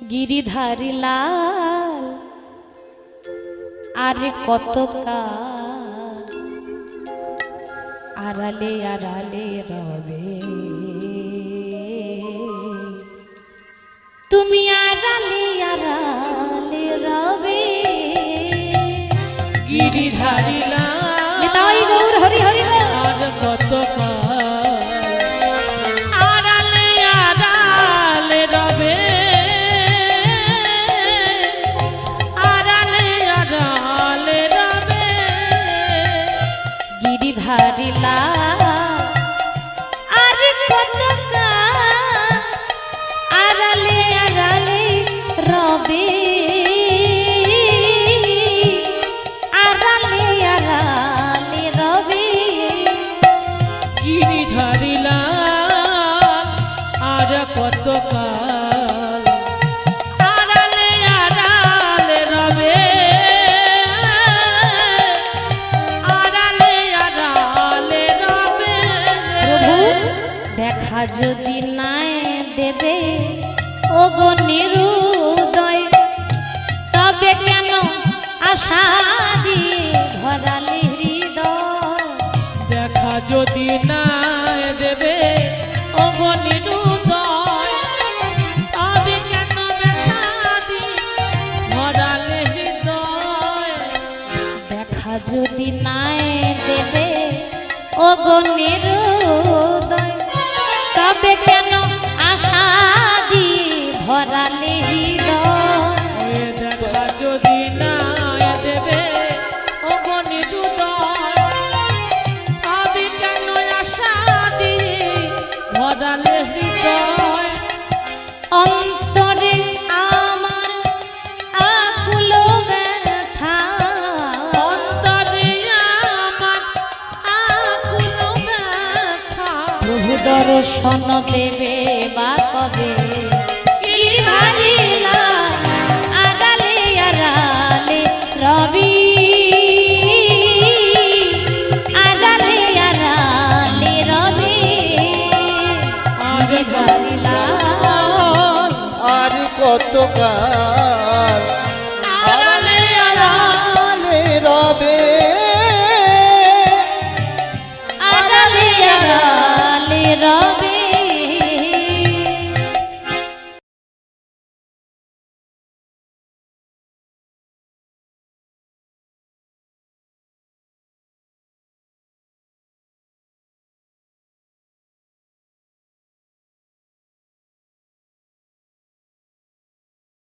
गिरिधारी लाल आरे कत आराले आराले रबे तुमी आराले आराले रबे गिरिधारी लाल निताई गौर हरि हरि आर कत आराले आराले रबे आराले आराले रबे गिरिधारी लाल आरे कत आराले आराले रबे आराले आराले रबे गिरिधारी लाल आर कत आराले आराले रबे आराले आराले रबे प्रभु देखा जदि नाय देबे ओगो निरुदय तबे केन आशा दिए भराले हृदय দেখা যদি না দেবে ওগো নিরুদয় তবে কেন ব্যথা দি ভরালে হৃদয় দেখা যদি নায় দেবে ওগো নিরুদয় তবে কেন আশা দিয়ে ভরালে হৃদয় ওই দেখা যদি না দেবে ওগো নিরুদয় তবে কেন আশা দি ভরালে হৃদয় অন্তরে আমার আকুল ব্যথা অন্তরে আমার আকুল ব্যথা প্রভু দর্শন দেবে বা কবে गिरिधारी लाल आराले आराले रवि आराले आराले रवि गिरिधारी लाल আর কত